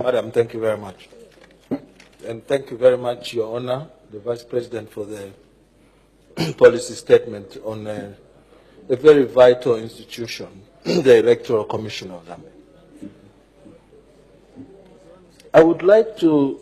Madam, thank you very much. And thank you very much, Your Honor, the Vice President, for the policy statement on a very vital institution, the Electoral Commission of Zambia. I would like to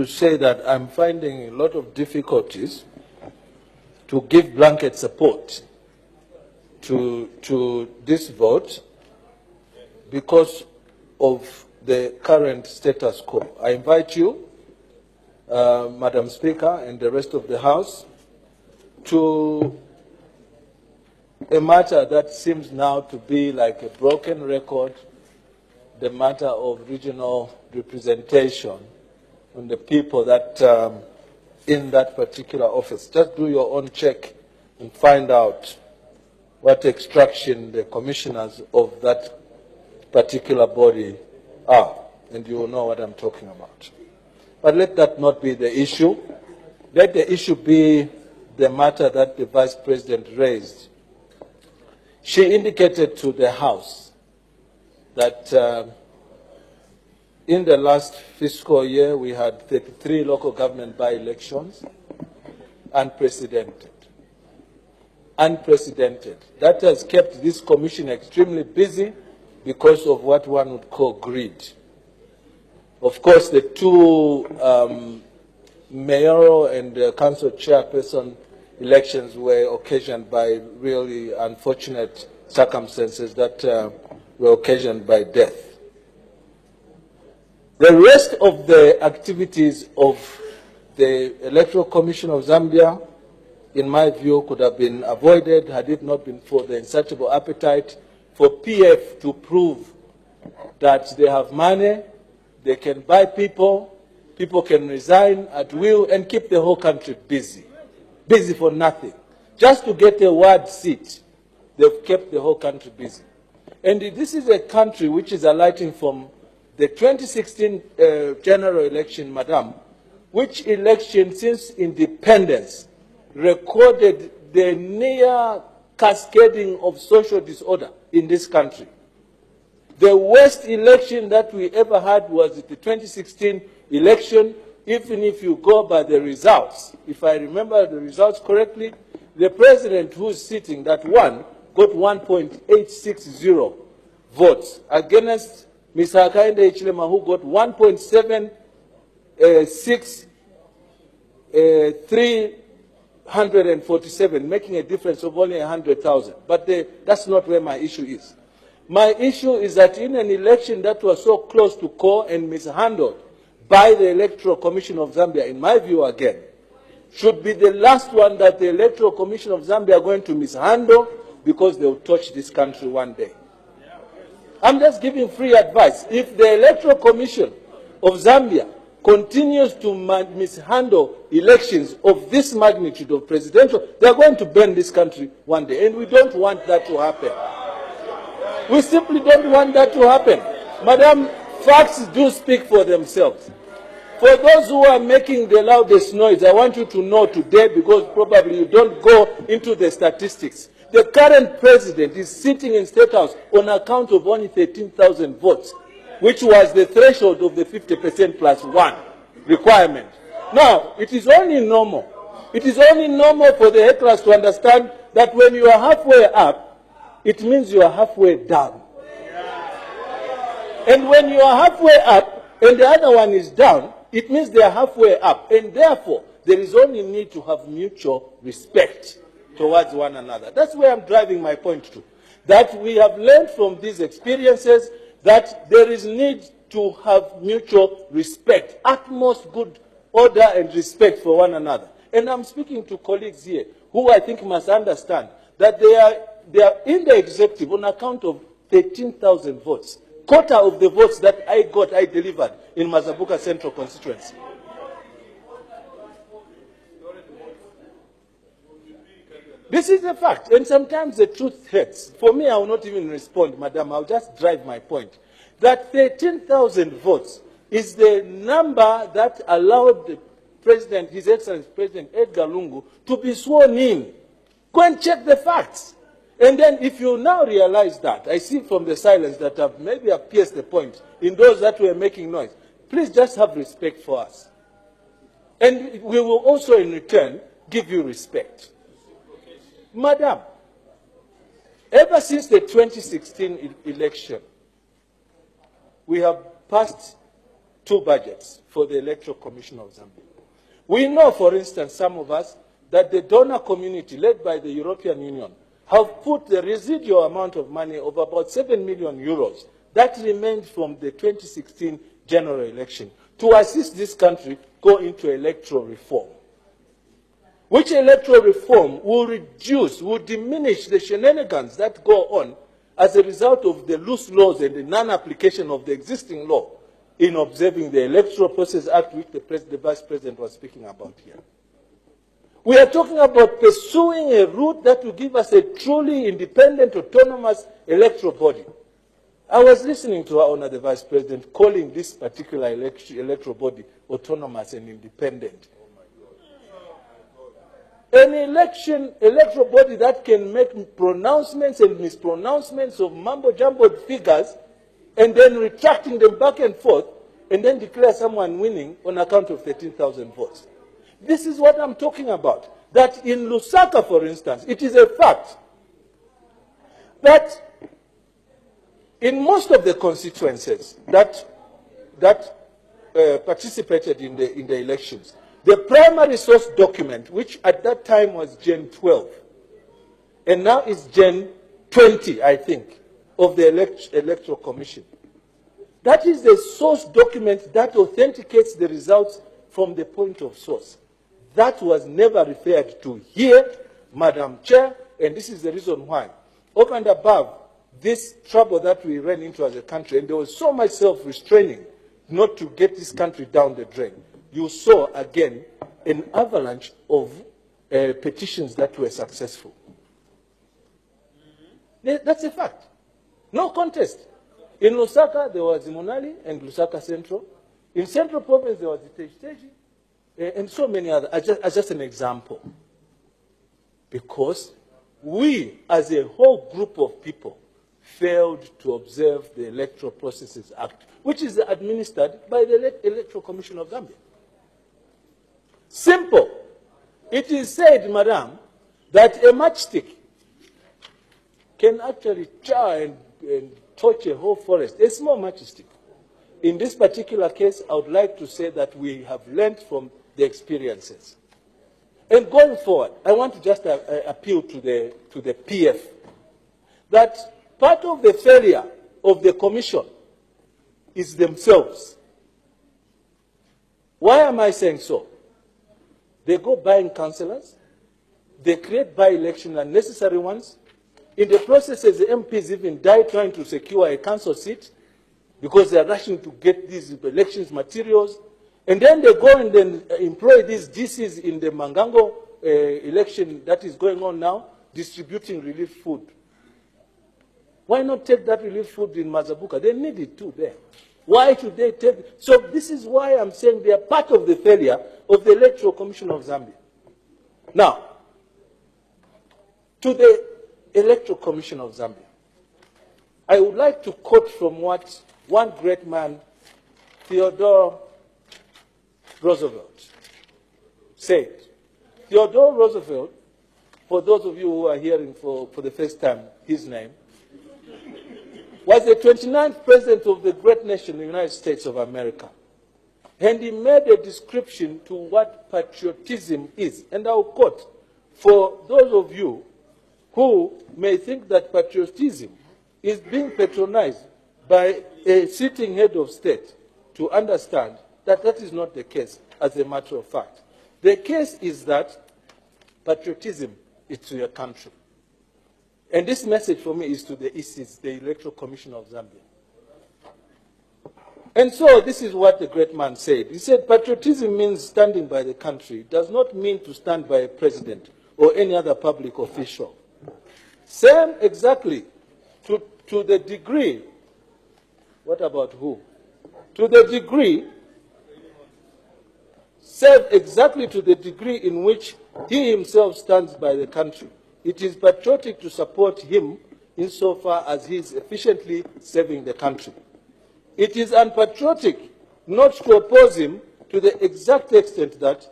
say that I'm finding a lot of difficulties to give blanket support to this vote because of the current status quo. I invite you, Madam Speaker, and the rest of the House to a matter that seems now to be like a broken record, the matter of regional representation on the people that in that particular office. Just do your own check and find out what extraction the commissioners of that particular body are, and you will know what I'm talking about. But let that not be the issue. Let the issue be the matter that the Vice President raised. She indicated to the House that in the last fiscal year we had 33 local government by-elections, unprecedented. Unprecedented. That has kept this commission extremely busy because of what one would call greed. Of course, the two mayoral and council chairperson elections were occasioned by really unfortunate circumstances that were occasioned by death. The rest of the activities of the Electoral Commission of Zambia, in my view, could have been avoided had it not been for the insatiable appetite for PF to prove that they have money, they can buy people, people can resign at will and keep the whole country busy. Busy for nothing. Just to get a ward seat, they've kept the whole country busy. And this is a country which is alighting from the 2016 general election, Madam, which election since independence recorded the near cascading of social disorder in this country. The worst election that we ever had was the 2016 election, even if you go by the results. If I remember the results correctly, the president who's sitting, that won, got 1.860 votes against Ms. Hakainde Hichilema, who got 1.76347, making a difference of only 100,000. But that's not where my issue is. My issue is that in an election that was so close to call and mishandled by the Electoral Commission of Zambia, in my view again, should be the last one that the Electoral Commission of Zambia are going to mishandle because they will touch this country one day. I'm just giving free advice. If the Electoral Commission of Zambia continues to mishandle elections of this magnitude of presidential, they're going to burn this country one day. And we don't want that to happen. We simply don't want that to happen. Madam, facts do speak for themselves. For those who are making the loudest noise, I want you to know today, because probably you don't go into the statistics, the current president is sitting in State House on account of only 13,000 votes, which was the threshold of the 50% plus one requirement. Now, it is only normal. It is only normal for the hecklers to understand that when you are halfway up, it means you are halfway down. And when you are halfway up and the other one is down, it means they are halfway up. And therefore, there is only need to have mutual respect towards one another. That's where I'm driving my point to. That we have learned from these experiences that there is need to have mutual respect, utmost good order and respect for one another. And I'm speaking to colleagues here who I think must understand that they are in the executive on account of 13,000 votes. Quarter of the votes that I delivered in Mazabuka Central constituency. This is a fact, and sometimes the truth hurts. For me, I will not even respond, Madam. I'll just drive my point. That 13,000 votes is the number that allowed the President, His Excellency President Edgar Lungu, to be sworn in. Go and check the facts. And then if you now realize that, I see from the silence that maybe I've pierced the point in those that were making noise, please just have respect for us. And we will also in return give you respect. Madam, ever since the 2016 election, we have passed 2 budgets for the Electoral Commission of Zambia. We know, for instance, some of us, that the donor community led by the European Union have put the residual amount of money of about 7 million euros that remained from the 2016 general election to assist this country go into electoral reform. Which electoral reform will reduce, will diminish the shenanigans that go on as a result of the loose laws and the non-application of the existing law in observing the Electoral Process Act, which the Vice President was speaking about here. We are talking about pursuing a route that will give us a truly independent, autonomous electoral body. I was listening to our Honor, the Vice President, calling this particular electoral body autonomous and independent. An electoral body that can make pronouncements and mispronouncements of mumbo-jumbo figures and then retracting them back and forth and then declare someone winning on account of 13,000 votes. This is what I'm talking about. That in Lusaka, for instance, it is a fact that in most of the constituencies that participated in the elections, the primary source document, which at that time was Gen 12, and now is Gen 20, I think, of the Electoral Commission. That is the source document that authenticates the results from the point of source. That was never referred to here, Madam Chair, and this is the reason why. Over and above this trouble that we ran into as a country, and there was so much self-restraining not to get this country down the drain, you saw again an avalanche of petitions that were successful. That's a fact. No contest. In Lusaka, there was Imonali and Lusaka Central. In Central Province, there was Iteji, and so many others, as just an example. Because we, as a whole group of people, failed to observe the Electoral Processes Act, which is administered by the Electoral Commission of Zambia. Simple. It is said, Madam, that a matchstick can actually char and torch a whole forest, a small matchstick. In this particular case, I would like to say that we have learned from the experiences. And going forward, I want to just appeal to the PF that part of the failure of the Commission is themselves. Why am I saying so? They go buying councillors, they create by-elections, unnecessary ones. In the processes, the MPs even die trying to secure a council seat because they are rushing to get these elections materials. And then they go and then employ these DCs in the Mangango election that is going on now, distributing relief food. Why not take that relief food in Mazabuka? They need it too there. Why should they take it? So this is why I'm saying they are part of the failure of the Electoral Commission of Zambia. Now, to the Electoral Commission of Zambia, I would like to quote from what one great man, Theodore Roosevelt, said. Theodore Roosevelt, for those of you who are hearing for the first time his name, was the 29th president of the great nation, the United States of America. And he made a description to what patriotism is. And I'll quote, for those of you who may think that patriotism is being patronized by a sitting head of state, to understand that that is not the case, as a matter of fact. The case is that patriotism is to your country. And this message for me is to the ECs, the Electoral Commission of Zambia. And so this is what the great man said. He said, patriotism means standing by the country. It does not mean to stand by a president or any other public official. Same exactly to the degree, what about who? To the degree, same exactly to the degree in which he himself stands by the country. It is patriotic to support him insofar as he is efficiently serving the country. It is unpatriotic not to oppose him to the exact extent that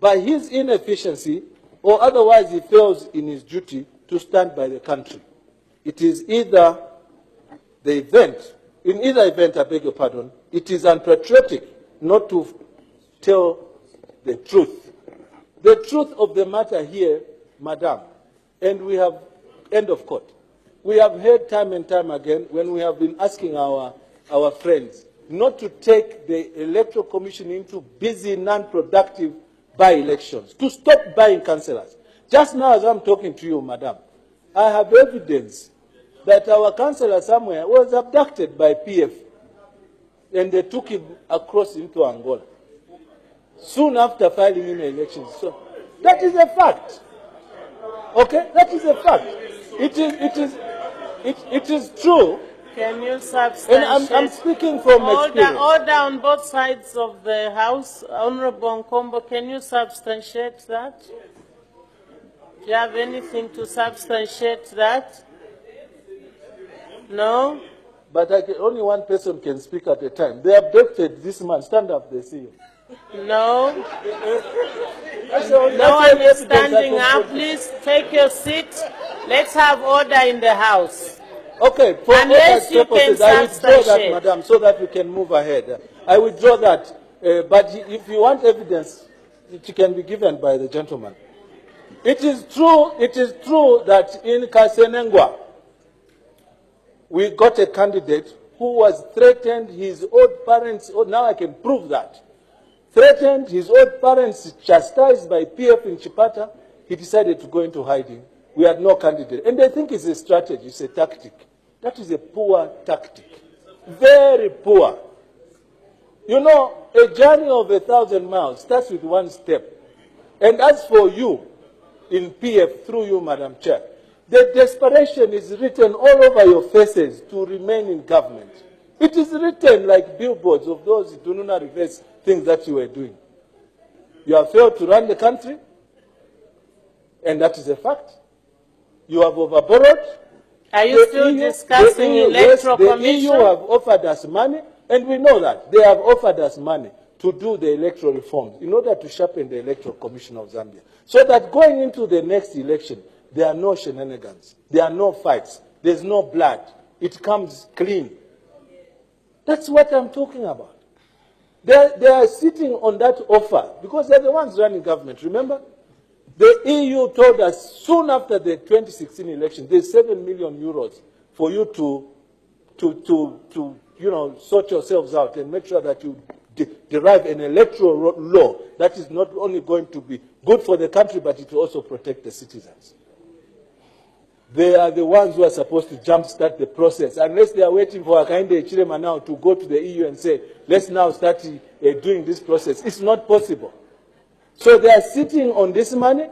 by his inefficiency or otherwise he fails in his duty to stand by the country. It is either the event, in either event, I beg your pardon, it is unpatriotic not to tell the truth. The truth of the matter here, Madam, and we have, end of quote, we have heard time and time again when we have been asking our friends not to take the Electoral Commission into busy, non-productive by-elections, to stop buying councillors. Just now as I'm talking to you, Madam, I have evidence that our councillor somewhere was abducted by PF and they took him across into Angola soon after filing in elections. So that is a fact. Okay, that is a fact. It is true. Can you substantiate? And I'm speaking from experience. Order on both sides of the House. Honorable Nkombo, can you substantiate that? Do you have anything to substantiate that? No? But only one person can speak at a time. They abducted this man. Stand up, they see you. No. No one is standing up. Please take your seat. Let's have order in the House. Okay, for unless you can purposes, I withdraw that, Madam, so that we can move ahead. I withdraw that. But if you want evidence, it can be given by the gentleman. It is true that in Kasenengwa, we got a candidate who was threatened, his own parents, now I can prove that, threatened, his own parents chastised by PF in Chipata, he decided to go into hiding. We had no candidate. And they think it's a strategy, it's a tactic. That is a poor tactic. Very poor. You know, a journey of 1,000 miles starts with one step. And as for you, in PF, through you, Madam Chair, the desperation is written all over your faces to remain in government. It is written like billboards of those do not reverse things that you were doing. You have failed to run the country, and that is a fact. You have overborrowed. Are you still discussing electoral commission? The EU have offered us money, and we know that. They have offered us money to do the electoral reforms in order to sharpen the Electoral Commission of Zambia. So that going into the next election, there are no shenanigans. There are no fights. There's no blood. It comes clean. That's what I'm talking about. They are sitting on that offer because they're the ones running government, remember? The EU told us soon after the 2016 election, there's 7 million euros for you to sort yourselves out and make sure that you derive an electoral law that is not only going to be good for the country, but it will also protect the citizens. They are the ones who are supposed to jumpstart the process, unless they are waiting for Akainde Chirema now to go to the EU and say, let's now start doing this process. It's not possible. So they are sitting on this money,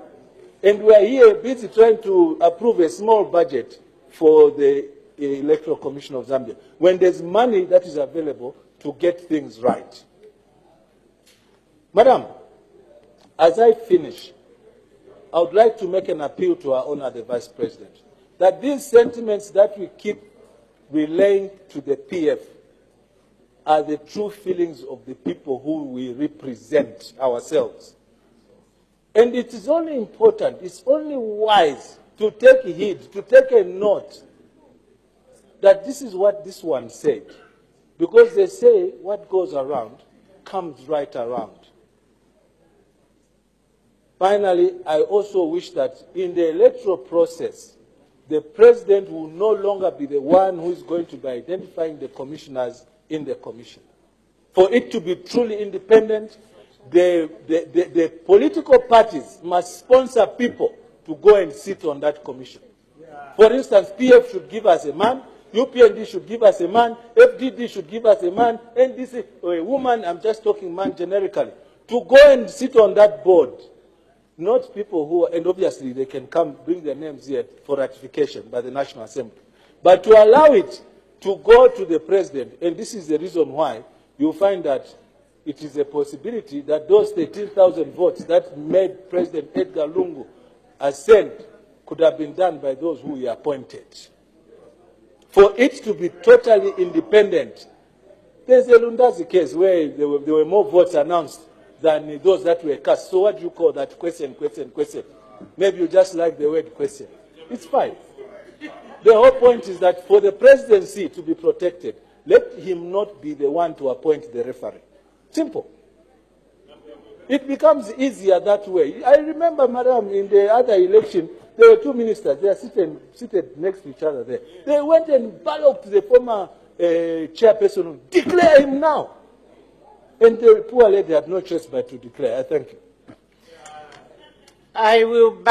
and we are here busy trying to approve a small budget for the Electoral Commission of Zambia, when there's money that is available to get things right. Madam, as I finish, I would like to make an appeal to our Honour the Vice President, that these sentiments that we keep relaying to the PF are the true feelings of the people who we represent ourselves. And it is only important, it's only wise to take heed, to take a note that this is what this one said. Because they say what goes around comes right around. Finally, I also wish that in the electoral process, the president will no longer be the one who is going to be identifying the commissioners in the commission. For it to be truly independent, the political parties must sponsor people to go and sit on that commission. For instance, PF should give us a man, UPND should give us a man, FDD should give us a man, NDC or a woman, I'm just talking man generically, to go and sit on that board. Not people who, and obviously they can come bring their names here for ratification by the National Assembly. But to allow it to go to the president, and this is the reason why you find that it is a possibility that those 13,000 votes that made President Edgar Lungu ascend could have been done by those who he appointed. For it to be totally independent, There's a Lundazi case where there were more votes announced than those that were cast. So what do you call that? Question. Maybe you just like the word question. It's fine. The whole point is that for the presidency to be protected, let him not be the one to appoint the referee. Simple. It becomes easier that way. I remember, madam, in the other election, there were two ministers. They are seated next to each other there. They went and balloped the former chairperson. Declare him now. And the poor lady had no choice but to declare. I thank you. I will